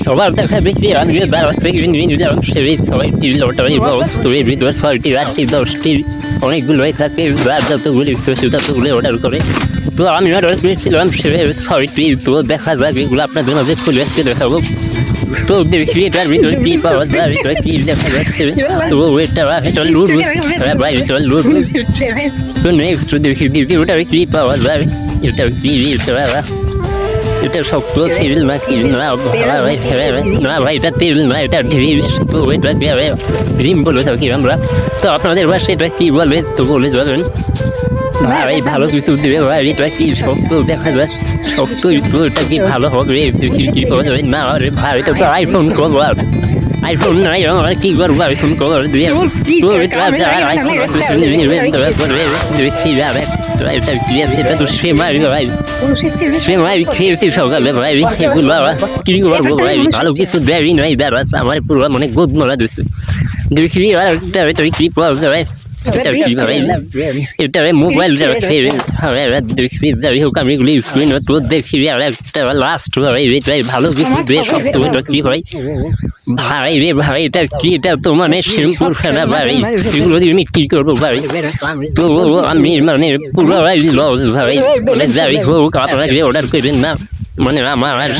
সবার দেখা দেখি আমি সবাই লটারি বক্স তৈরি ভিতরে 6টি 8টি 10টি অনেকগুলো থাকে যতগুলি ততগুলো অর্ডার করে। তো আমি অর্ডার করেছিলাম 6টি। তো দেখা যাক এগুলো আপনাদের মাঝে খুলে আজকে দেখাবো। তো দেখি এটার ভিতরে কি পাওয়া যায়, এটা কি দেখা যাচ্ছে। তো এটা লুডুস, ভাই এটা লুডুস। তো নেক্সট দেখি ওটা কি পাওয়া যায়, এটা কি এটা শক্ত তেল না কি না ভাই এটা তেল না, এটা ড্রিমস। তো এটা ড্রিম বলে থাকি আমরা। তো আপনাদের বাসায় এটা কি বলে তো বলে যাবেন ভাই। ভালো কিছু দিবে ভাই, এটা কি শক্ত দেখা যাচ্ছে, শক্ত। তো এটা কি ভালো হবে কি করা যাবে না রে ভাই, এটা তো আইফোন কভার। আইফোন নাই আমার কি করবো, আইফোন কভার দিয়ে। তো এটা আইফোন দেখি যাবে এটা কি আছে, এটা তো সেমাই ভাই, সেমাই খেয়েছি সকালে ভাই। এগুলো কি করবো ভাই, ভালো কিছু দেয়ই নাই, দাঁড়াচ্ছে আমার পুরো মানে গোদ মারা দিচ্ছে। দেখি এটা কি পাওয়া যায়, এটা মোবাইল দেখছি। যাই হোক আমি এগুলো ইউজ করি না। তো দেখি আর একটা লাস্ট ভাই, এটাই ভালো কিছু দিয়ে শক্ত কি ভাই ভাই রে ভাই, এটা কি, এটা তো মানে সিম্পল ফেনা ভাই, সেগুলো দিয়ে আমি কি করবো ভাই। তো আমি মানে পুরো লস ভাই, মানে যাই হোক আপনারা অর্ডার করবেন না, মানে আমার